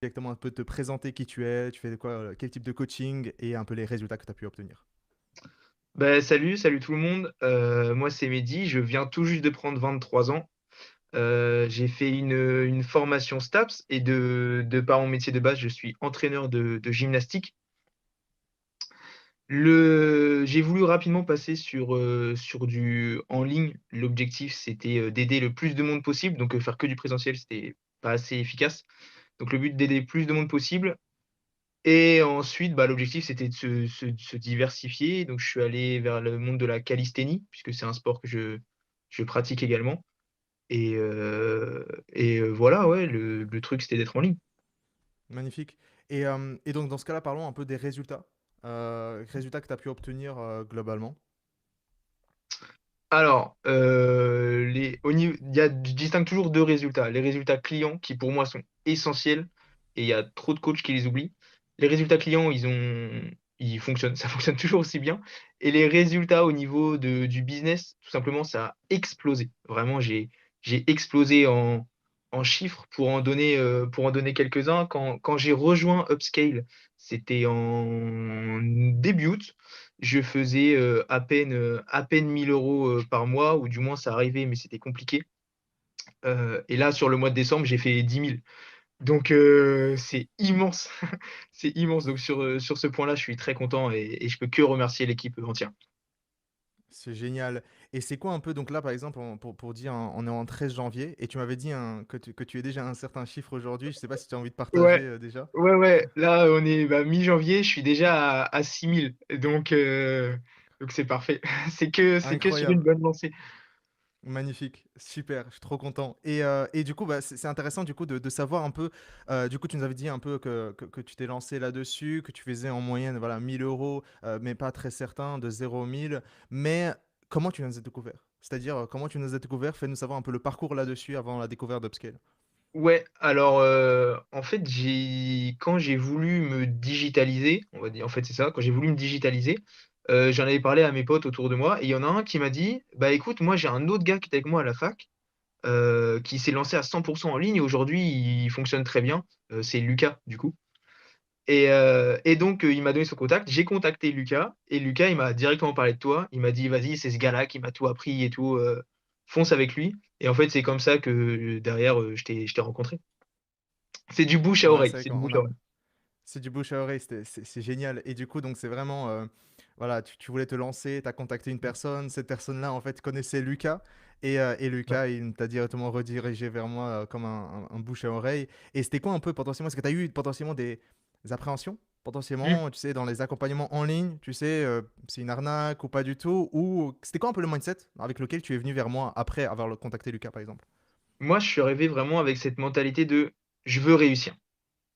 directement un peu te présenter qui tu fais quoi, quel type de coaching et un peu les résultats que tu as pu obtenir. Bah, salut tout le monde. Moi, c'est Mehdi. Je viens tout juste de prendre 23 ans. J'ai fait une formation STAPS et de par mon métier de base, je suis entraîneur de gymnastique. J'ai voulu rapidement passer sur du en ligne. L'objectif, c'était d'aider le plus de monde possible. Donc, faire que du présentiel, c'était pas assez efficace. Donc, le but d'aider le plus de monde possible. Et ensuite, bah, l'objectif, c'était de se diversifier. Donc, je suis allé vers le monde de la calisthénie, puisque c'est un sport que je pratique également. Et voilà, ouais, le truc, c'était d'être en ligne. Magnifique. Et donc, dans ce cas-là, parlons un peu des résultats. Résultats que tu as pu obtenir globalement. Alors, je distingue toujours deux résultats. Les résultats clients, qui pour moi sont essentiels, et il y a trop de coachs qui les oublient. Les résultats clients, ils fonctionnent, ça fonctionne toujours aussi bien. Et les résultats au niveau du business, tout simplement, ça a explosé. Vraiment, j'ai explosé en chiffres pour en donner quelques-uns. Quand j'ai rejoint Upscale, c'était en début août. Je faisais à peine 1 000 € par mois, ou du moins ça arrivait, mais c'était compliqué. Et là, sur le mois de décembre, j'ai fait 10 000. Donc, c'est immense. C'est immense. Donc, sur ce point-là, je suis très content et je peux que remercier l'équipe entière. C'est génial. Et c'est quoi un peu, donc là par exemple, pour dire, on est en 13 janvier, et tu m'avais dit que tu es déjà à un certain chiffre aujourd'hui, je sais pas si tu as envie de partager Ouais, déjà. ouais, ouais. Là, on est bah, mi-janvier, je suis déjà à 6 000. Donc c'est parfait. C'est que sur une Incroyable, bonne lancée. magnifique, super, je suis trop content. Et du coup, bah, c'est intéressant du coup de savoir un peu, du coup tu nous avais dit un peu que tu t'es lancé là-dessus, que tu faisais en moyenne voilà, 1 000 €, mais pas très certain, de 0 à 1 000. Mais comment tu nous as découvert? C'est-à-dire, comment tu nous as découvert? Fais-nous savoir un peu le parcours là-dessus avant la découverte d'Upscale. Ouais, alors en fait, quand j'ai voulu me digitaliser, on va dire, en fait, c'est ça, quand j'ai voulu me digitaliser, j'en avais parlé à mes potes autour de moi, et il y en a un qui m'a dit, bah écoute, moi j'ai un autre gars qui était avec moi à la fac, qui s'est lancé à 100% en ligne, et aujourd'hui il fonctionne très bien. C'est Lucas, du coup. Et donc, il m'a donné son contact, j'ai contacté Lucas, et Lucas, il m'a directement parlé de toi, il m'a dit, vas-y, c'est ce gars-là qui m'a tout appris et tout, fonce avec lui. Et en fait, c'est comme ça que derrière, je t'ai rencontré. C'est du bouche à Ouais, oreille. c'est vrai C'est du qu'on bouche à a, oreille. c'est du bouche à oreille, c'est génial. Et du coup, donc c'est vraiment, voilà, tu voulais te lancer, tu as contacté une personne, cette personne-là, en fait, connaissait Lucas. Et Ouais. Lucas, il t'a directement redirigé vers moi comme un bouche à oreille. Et c'était quoi un peu potentiellement? Est-ce que tu as eu potentiellement des appréhensions? Hmm. Potentiellement, tu sais, dans les accompagnements en ligne, tu sais, c'est une arnaque ou pas du tout? Ou c'était quoi un peu le mindset avec lequel tu es venu vers moi après avoir contacté Lucas, par exemple? Moi, je suis arrivé vraiment avec cette mentalité de je veux réussir.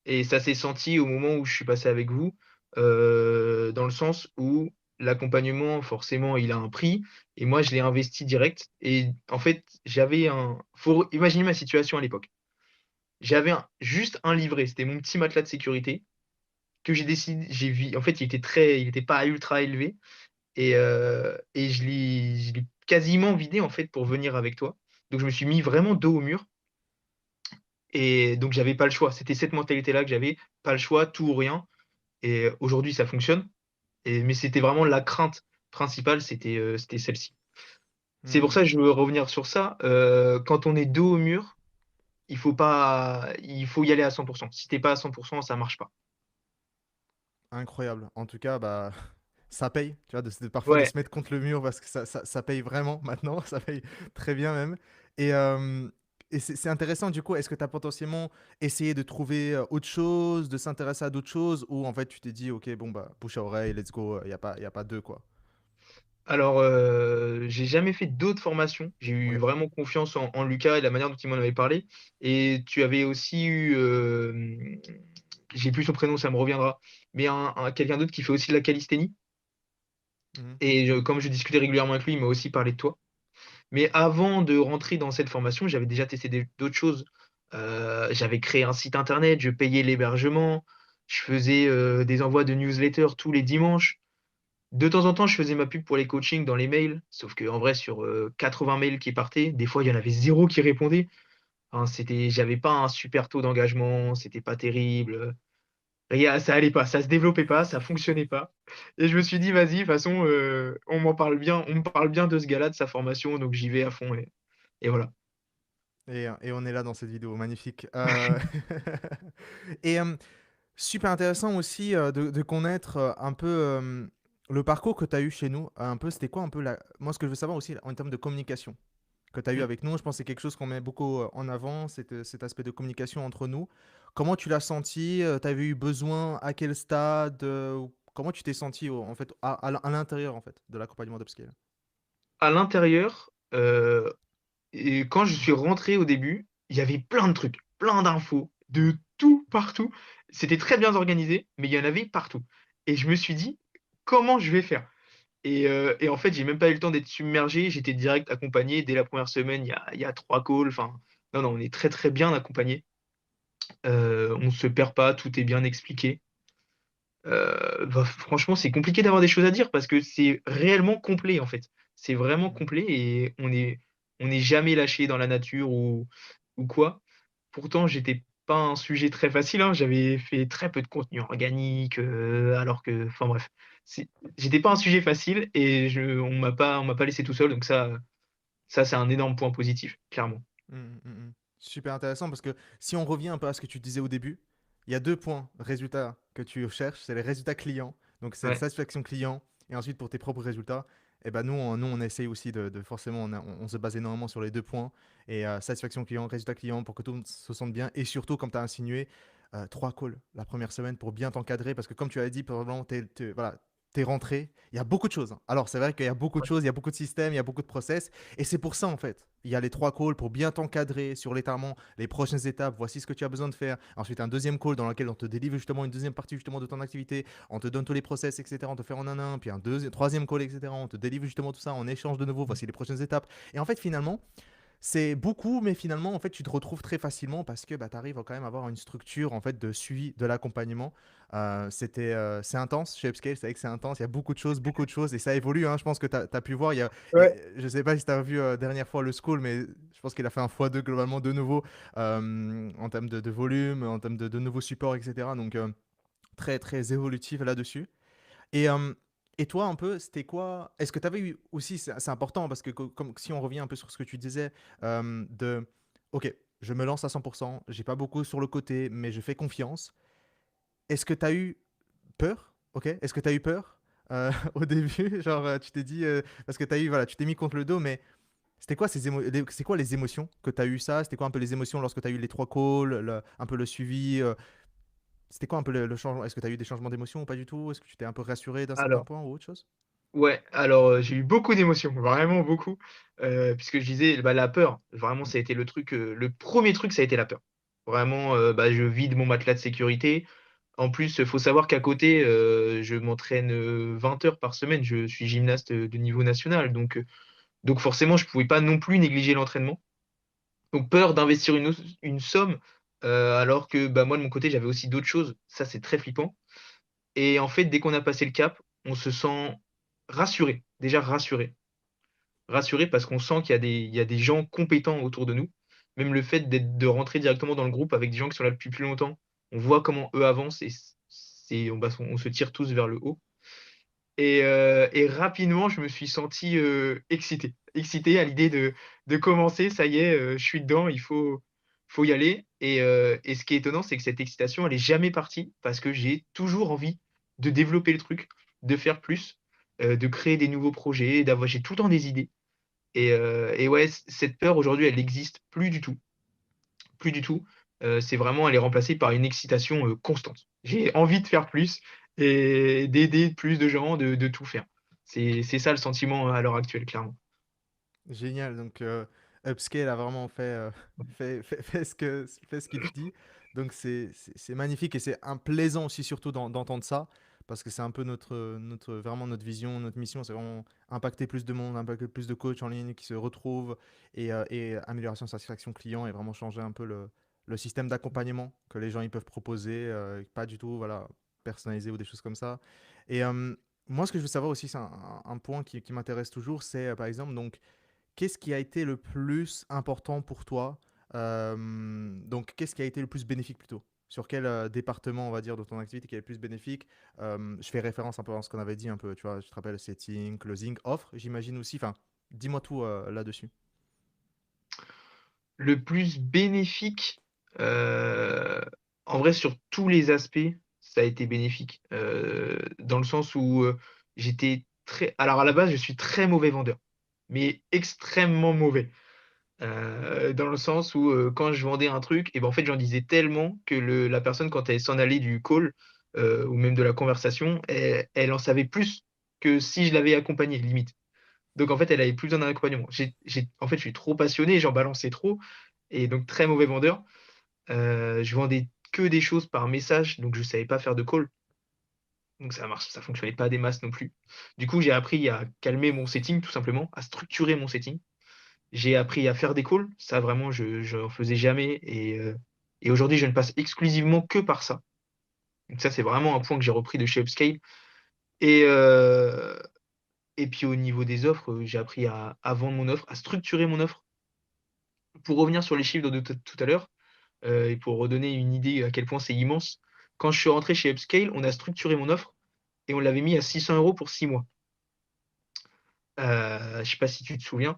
Et ça s'est senti au moment où je suis passé avec vous, dans le sens où l'accompagnement, forcément, il a un prix. Et moi, je l'ai investi direct. Et en fait, faut imaginer ma situation à l'époque. J'avais juste un livret, c'était mon petit matelas de sécurité que j'ai vu. En fait, il était pas ultra élevé, et je l'ai quasiment vidé en fait pour venir avec toi. Donc je me suis mis vraiment dos au mur, et donc j'avais pas le choix. C'était cette mentalité-là que j'avais, pas le choix, tout ou rien. Et aujourd'hui, ça fonctionne. Mais c'était vraiment la crainte principale, c'était celle-ci. C'est pour Hmm, ça que je veux revenir sur ça. Quand on est dos au mur, il faut y aller à 100%. Si t'es pas à 100%, ça marche pas. incroyable. En tout cas, bah, ça paye, tu vois, parfois de Ouais. se mettre contre le mur parce que ça paye vraiment maintenant, ça paye très bien même. Et, c'est intéressant du coup, est-ce que tu as potentiellement essayé de trouver autre chose, de s'intéresser à d'autres choses, ou en fait tu t'es dit, ok, bon, bah, bouche à oreille, let's go, y a pas deux, quoi. Alors, j'ai jamais fait d'autres formations. J'ai eu Ok. vraiment confiance en Lucas et la manière dont il m'en avait parlé. Et tu avais aussi eu, j'ai plus son prénom, ça me reviendra, mais quelqu'un d'autre qui fait aussi de la calisthénie. Mhm. Et comme je discutais régulièrement avec lui, il m'a aussi parlé de toi. Mais avant de rentrer dans cette formation, j'avais déjà testé d'autres choses. J'avais créé un site internet, je payais l'hébergement, je faisais des envois de newsletters tous les dimanches. De temps en temps, je faisais ma pub pour les coachings dans les mails, sauf que en vrai, sur 80 mails qui partaient, des fois, il y en avait zéro qui répondait. Enfin, j'avais pas un super taux d'engagement, c'était pas terrible. Rien, ça allait pas, ça se développait pas, ça fonctionnait pas. Et je me suis dit, vas-y, de toute façon, on me parle bien de ce gars-là, de sa formation, donc j'y vais à fond et voilà. Et on est là dans cette vidéo, magnifique. Et super intéressant aussi de connaître un peu le parcours que tu as eu chez nous. Un peu, c'était quoi un peu la... Moi, ce que je veux savoir aussi en termes de communication que tu as eu Mm. avec nous, je pense que c'est quelque chose qu'on met beaucoup en avant, cet aspect de communication entre nous. Comment tu l'as senti? Tu avais eu besoin? À quel stade? Comment tu t'es senti en fait à l'intérieur en fait de l'accompagnement d'Upscale? À l'intérieur, et quand je suis rentré au début, il y avait plein de trucs, plein d'infos, de tout partout. C'était très bien organisé, mais il y en avait partout. Et je me suis dit, comment je vais faire? Et en fait, j'ai même pas eu le temps d'être submergé. J'étais direct accompagné dès la première semaine. Il y a 3 calls. Enfin, non, non, on est très très bien accompagné. On se perd pas, tout est bien expliqué. Bah, franchement, c'est compliqué d'avoir des choses à dire parce que c'est réellement complet en fait. C'est vraiment Mm, complet et on n'est jamais lâché dans la nature ou quoi. Pourtant, j'étais pas un sujet très facile, hein. J'avais fait très peu de contenu organique, alors que, enfin bref, C'est- j'étais pas un sujet facile et on m'a pas laissé tout seul. Donc ça c'est un énorme point positif, clairement. mm, mm. Super intéressant parce que si on revient un peu à ce que tu disais au début, il y a deux points résultats que tu cherches, c'est les résultats clients, donc c'est la Ouais. satisfaction client, et ensuite pour tes propres résultats, et ben nous on essaye aussi forcément, on se base énormément sur les deux points, et satisfaction client, résultat client, pour que tout le monde se sente bien, et surtout comme tu as insinué, 3 calls la première semaine pour bien t'encadrer, parce que comme tu as dit, probablement, voilà, t'es rentré, il y a beaucoup de choses, hein. Alors c'est vrai qu'il y a beaucoup de choses, il y a beaucoup de systèmes, il y a beaucoup de process, et c'est pour ça en fait. Il y a les 3 calls pour bien t'encadrer sur l'étalement, les prochaines étapes, voici ce que tu as besoin de faire. Ensuite, un deuxième call dans lequel on te délivre justement une deuxième partie justement de ton activité, on te donne tous les process, etc. On te fait en un, puis un deuxième, troisième call, etc. On te délivre justement tout ça, on échange de nouveau, voici les prochaines étapes. Et en fait, finalement, c'est beaucoup, mais finalement, en fait, tu te retrouves très facilement parce que bah, tu arrives quand même à avoir une structure en fait de suivi de l'accompagnement. C'est intense chez Upscale, c'est vrai que c'est intense, il y a beaucoup de choses, et ça évolue, hein. Je pense que tu as pu voir, Ouais. je sais pas si tu as vu dernière fois le school, mais je pense qu'il a fait un x2 globalement de nouveau en termes de volume, en termes de nouveaux supports, etc. Donc, très, très évolutif là-dessus. Et, euh, et toi, un peu, c'était quoi? Est-ce que tu avais eu aussi, c'est important parce que comme si on revient un peu sur ce que tu disais, de OK, je me lance à 100%, j'ai pas beaucoup sur le côté, mais je fais confiance. Est-ce que tu as eu peur? OK, est-ce que tu as eu peur au début? Genre, tu t'es dit, parce que tu as eu, voilà, tu t'es mis contre le dos, mais c'était quoi c'est quoi les émotions que tu as eu ça? C'était quoi un peu les émotions lorsque tu as eu les 3 calls, un peu le suivi? C'était quoi un peu le changement? Est-ce que tu as eu des changements d'émotions ou pas du tout? Est-ce que tu t'es un peu rassuré d'un certain Alors, point ou autre chose? ouais, alors j'ai eu beaucoup d'émotions, vraiment beaucoup, puisque je disais, bah, la peur, vraiment, Mm. ça a été le truc, le premier truc, ça a été la peur. Vraiment, bah, je vide mon matelas de sécurité. En plus, il faut savoir qu'à côté, je m'entraîne 20 heures par semaine. Je suis gymnaste de niveau national, donc forcément, je pouvais pas non plus négliger l'entraînement. Donc peur d'investir une somme, alors que bah, moi, de mon côté, j'avais aussi d'autres choses. Ça, c'est très flippant. Et en fait, dès qu'on a passé le cap, on se sent rassuré, déjà rassuré. Rassuré parce qu'on sent il y a des gens compétents autour de nous. Même le fait de rentrer directement dans le groupe avec des gens qui sont là depuis plus longtemps, on voit comment eux avancent et on se tire tous vers le haut. Et rapidement, je me suis senti excité. Excité à l'idée de commencer. Ça y est, je suis dedans, faut y aller. Et ce qui est étonnant, c'est que cette excitation, elle est jamais partie parce que j'ai toujours envie de développer le truc, de faire plus, de créer des nouveaux projets, j'ai tout le temps des idées. Et ouais, cette peur aujourd'hui, elle n'existe plus du tout. Plus du tout. C'est vraiment, elle est remplacée par une excitation constante. J'ai envie de faire plus et d'aider plus de gens, de tout faire. C'est ça le sentiment à l'heure actuelle, clairement. Génial. Donc, Upscale a vraiment fait ce qu'il dit. Donc, c'est magnifique et c'est un plaisant aussi, surtout d'entendre ça, parce que c'est un peu vraiment notre vision, notre mission. C'est vraiment impacter plus de monde, impacter plus de coachs en ligne qui se retrouvent et amélioration de satisfaction client et vraiment changer un peu le système d'accompagnement que les gens ils peuvent proposer, pas du tout voilà, personnalisé ou des choses comme ça. Et moi, ce que je veux savoir aussi, c'est un point qui m'intéresse toujours, c'est par exemple, donc, qu'est-ce qui a été le plus important pour toi Donc, qu'est-ce qui a été le plus bénéfique plutôt? Sur quel département, on va dire, de ton activité qui est le plus bénéfique? Je fais référence un peu à ce qu'on avait dit un peu, tu vois, je te rappelle, setting, closing, offre, j'imagine aussi. Enfin, dis-moi tout là-dessus. Le plus bénéfique, heu, en vrai sur tous les aspects, ça a été bénéfique. Dans le sens où, j'étais très alors à la base, je suis très mauvais vendeur, mais extrêmement mauvais. Dans le sens où, quand je vendais un truc et ben, en fait, j'en disais tellement que le la personne quand elle s'en allait du call, ou même de la conversation, elle en savait plus que si je l'avais accompagnée, limite. Donc en fait, elle avait plus besoin d'un accompagnement. J'ai en fait, je suis trop passionné, j'en balançais trop et donc très mauvais vendeur. Je vendais que des choses par message, donc je savais pas faire de call, donc ça fonctionnait pas des masses non plus. Du coup, j'ai appris à calmer mon setting tout simplement, à structurer mon setting. J'ai appris à faire des calls, ça vraiment je n'en faisais jamais et aujourd'hui je ne passe exclusivement que par ça. Donc ça, c'est vraiment un point que j'ai repris de chez Upscale et heu et puis au niveau des offres, j'ai appris à vendre mon offre, à structurer mon offre. Pour revenir sur les chiffres de tout à l'heure, et pour redonner une idée à quel point c'est immense, quand je suis rentré chez Upscale, on a structuré mon offre et on l'avait mis à 600 € pour 6 mois. Je sais pas si tu te souviens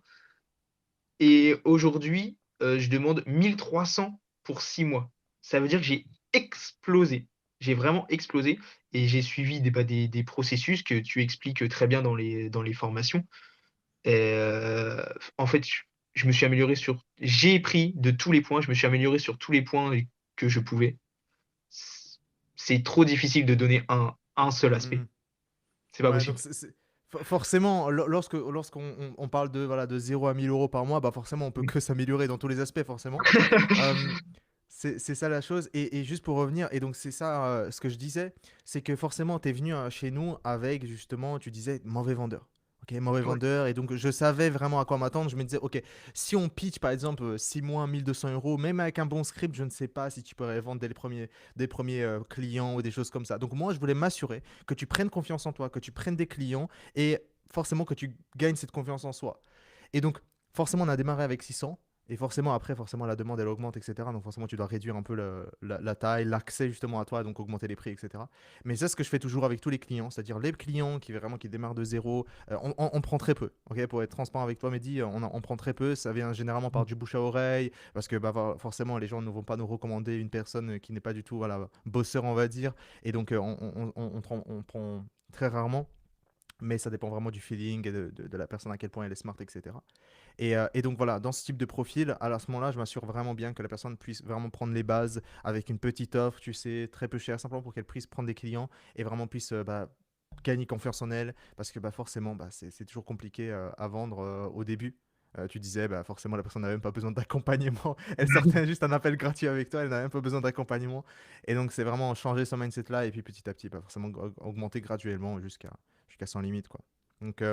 et aujourd'hui, je demande 1 300 pour 6 mois. Ça veut dire que j'ai explosé. J'ai vraiment explosé et j'ai suivi des processus que tu expliques très bien dans les formations et en fait, je me suis amélioré sur j'ai pris de tous les points, je me suis amélioré sur tous les points que je pouvais. C c'est trop difficile de donner un seul aspect. Mhm. C'est pas Ouais, possible. donc forcément, lorsqu'on on parle de, voilà, de 0 à 1 000 € par mois, bah forcément, on peut Mmh. que s'améliorer dans tous les aspects, forcément. Euh, c'est ça la chose. Et juste pour revenir, et donc c'est ça ce que je disais, c'est que forcément, tu es venu chez nous avec justement, tu disais, mauvais vendeur. Ok, mauvais Ouais. vendeur. Et donc, je savais vraiment à quoi m'attendre. Je me disais, ok, si on pitch par exemple 6 mois, 1 200 €, même avec un bon script, je ne sais pas si tu pourrais vendre dès des premiers clients ou des choses comme ça. Donc, moi, je voulais m'assurer que tu prennes confiance en toi, que tu prennes des clients et forcément que tu gagnes cette confiance en soi. Et donc, forcément, on a démarré avec 600. Et forcément, après, forcément, la demande, elle augmente, etc. Donc, forcément, tu dois réduire un peu la taille, l'accès justement à toi, donc augmenter les prix, etc. Mais c'est ce que je fais toujours avec tous les clients, c'est-à-dire les clients qui vraiment qui démarrent de zéro, on prend très peu. Ok, pour être transparent avec toi, Mehdi, on prend très peu. Ça vient généralement par Mmh. du bouche à oreille, parce que bah, forcément, les gens ne vont pas nous recommander une personne qui n'est pas du tout, voilà, bosseur, on va dire. Et donc, on prend très rarement, mais ça dépend vraiment du feeling et de la personne à quel point elle est smart, etc. Et donc voilà, dans ce type de profil, à ce moment-là, je m'assure vraiment bien que la personne puisse vraiment prendre les bases avec une petite offre, tu sais, très peu chère, simplement pour qu'elle puisse prendre des clients et vraiment puisse bah, gagner confiance en elle, parce que bah, forcément, bah, c'est toujours compliqué à vendre au début. Tu disais, bah, forcément, la personne n'avait même pas besoin d'accompagnement. Elle sortait juste un appel gratuit avec toi, elle n'avait même pas besoin d'accompagnement. Et donc, c'est vraiment changer ce mindset-là et puis petit à petit, bah, forcément, augmenter graduellement jusqu'à sans limite, quoi. Donc,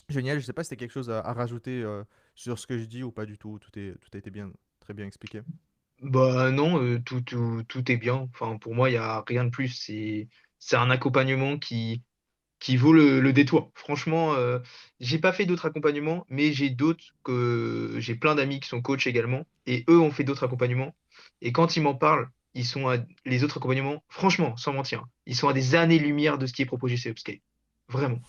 génial, je sais pas si tu quelque chose à rajouter sur ce que je dis ou pas du tout. Tout a été bien, très bien expliqué. Bah, non, tout est bien. Enfin, pour moi, il y a rien de plus. C'est un accompagnement qui vaut le détour. Franchement, j'ai pas fait d'autres accompagnements, mais j'ai plein d'amis qui sont coachs également et eux ont fait d'autres accompagnements et quand ils m'en parlent, ils sont à les autres accompagnements, franchement, sans mentir, hein, ils sont à des années-lumière de ce qui est proposé chez Upscale. Vraiment.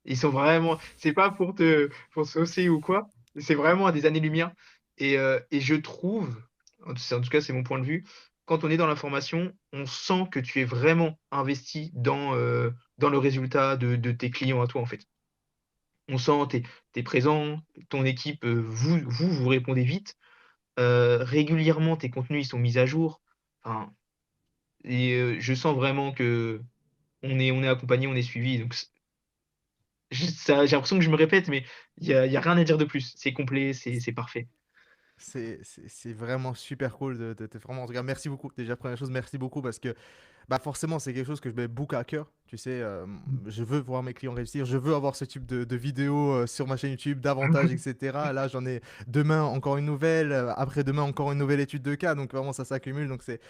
Ils sont vraiment c'est pas pour te saucer ou quoi, c'est vraiment à des années-lumière et je trouve, en tout cas, c'est mon point de vue, quand on est dans la formation, on sent que tu es vraiment investi dans le résultat de tes clients à toi, en fait. On sent, tu es présent, ton équipe, vous répondez vite, régulièrement tes contenus, ils sont mis à jour, enfin et je sens vraiment qu'on on est accompagné, on est suivi donc j'ai l'impression que je me répète, mais il y a rien à dire de plus. C'est complet, c'est parfait. C'est vraiment super cool vraiment, en tout cas, merci beaucoup. Déjà, première chose, merci beaucoup parce que bah forcément, c'est quelque chose que je mets beaucoup à cœur. Tu sais, je veux voir mes clients réussir, je veux avoir ce type de vidéos sur ma chaîne YouTube, davantage, etc. Là, j'en ai demain encore une nouvelle, après-demain encore une nouvelle étude de cas, donc vraiment ça s'accumule. Donc c'est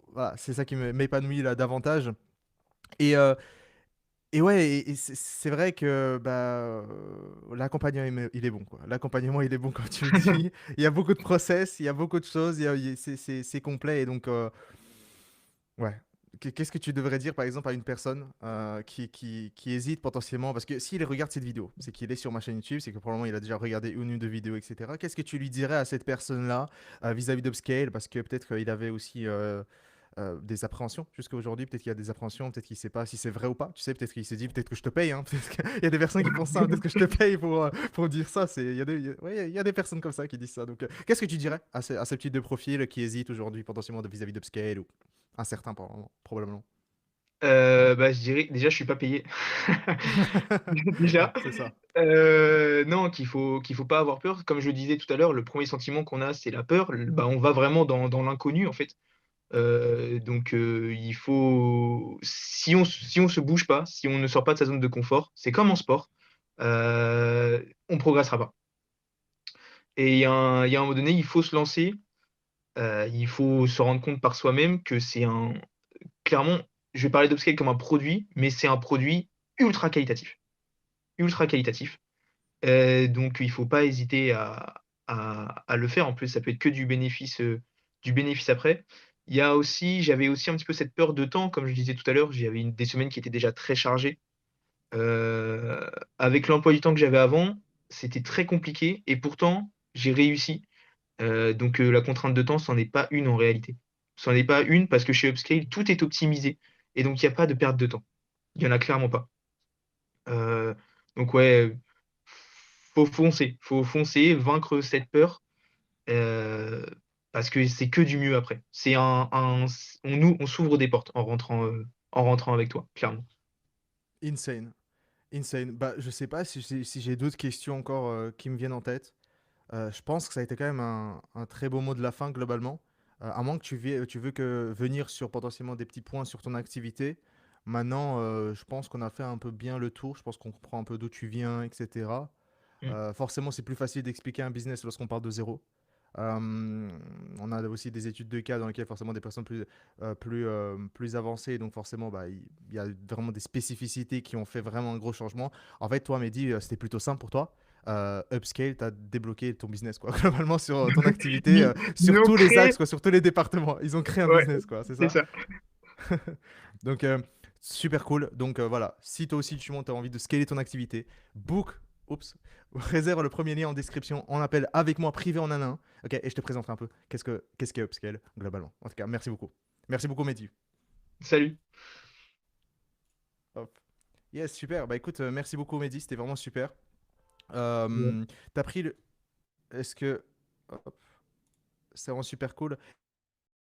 voilà, c'est ça qui m'épanouit là davantage. Et Et ouais, et c'est vrai que bah, l'accompagnement, il est bon, quoi. L'accompagnement, il est bon, comme tu le dis. Il y a beaucoup de process, il y a beaucoup de choses, c'est complet. Et donc, ouais. Qu'est-ce que tu devrais dire, par exemple, à une personne qui hésite potentiellement? Parce que s'il regarde cette vidéo, c'est qu'il est sur ma chaîne YouTube, c'est que probablement il a déjà regardé une ou deux vidéos, etc. Qu'est-ce que tu lui dirais à cette personne-là vis-à-vis d'Upscale? Parce que peut-être qu'il avait aussi des appréhensions jusqu'à aujourd'hui. Peut-être qu'il y a des appréhensions, peut-être qu'il ne sait pas si c'est vrai ou pas. Tu sais, peut-être qu'il s'est dit, peut-être que je te paye, hein. Peut-être qu'il y a des personnes qui pensent ça, hein. Peut-être que je te paye pour dire ça. Il y a des personnes comme ça qui disent ça. Donc, qu'est-ce que tu dirais à ce type de profil qui hésite aujourd'hui potentiellement vis-à-vis d'Upscale ou incertain, probablement? Bah, je dirais déjà, je suis pas payé. Déjà. C'est ça. Non, qu'il faut pas avoir peur. Comme je le disais tout à l'heure, le premier sentiment qu'on a, c'est la peur. Bah, on va vraiment dans l'inconnu, en fait. Donc, il faut, si on se bouge pas, si on ne sort pas de sa zone de confort, c'est comme en sport, on progressera pas. Et il y a un moment donné, il faut se lancer. Il faut se rendre compte par soi-même que clairement, je vais parler d'Upscale comme un produit, mais c'est un produit ultra qualitatif. Ultra qualitatif. Donc, il faut pas hésiter à le faire. En plus, ça peut être que du bénéfice après. J'avais aussi un petit peu cette peur de temps, comme je disais tout à l'heure. J'avais des semaines qui étaient déjà très chargées. Euh, Avec l'emploi du temps que j'avais avant, c'était très compliqué et pourtant, j'ai réussi. Donc, la contrainte de temps, c'en est pas une en réalité. C'en est pas une parce que chez Upscale, tout est optimisé et donc il n'y a pas de perte de temps. Il y en a clairement pas. Euh, donc ouais, faut foncer, vaincre cette peur, euh, parce que c'est que du mieux après. On s'ouvre des portes en rentrant avec toi, clairement. Insane. Insane. Bah, je sais pas si j'ai d'autres questions encore qui me viennent en tête. Je pense que ça a été quand même un très beau mot de la fin globalement. À moins que tu veux que venir sur potentiellement des petits points sur ton activité. Maintenant, je pense qu'on a fait un peu bien le tour. Je pense qu'on comprend un peu d'où tu viens, etc. Mm. Forcément, c'est plus facile d'expliquer un business lorsqu'on part de zéro. Euh, on a aussi des études de cas dans lesquelles forcément des personnes plus avancées, donc forcément bah, il y a vraiment des spécificités qui ont fait vraiment un gros changement. En fait, toi, Mehdi, c'était plutôt simple pour toi. Upscale, tu as débloqué ton business, quoi. Globalement, sur ton activité, Ils sur ont tous les créé, axes, quoi, sur tous les départements. Ils ont créé un ouais, business, quoi, c'est c'est ça? ça. Donc, super cool. Donc, voilà, si toi aussi tu montes, as envie de scaler ton activité, book, oups, réserve le premier lien en description, on appelle avec moi privé en un à un. Ok, et je te présenterai un peu qu'est-ce qu'est Upscale globalement. En tout cas, merci beaucoup. Merci beaucoup, Mehdi. Salut. Hop. Yes, super. Bah écoute, merci beaucoup, Mehdi, c'était vraiment super. Ouais. T'as pris le. Est-ce que. Hop, c'est vraiment super cool.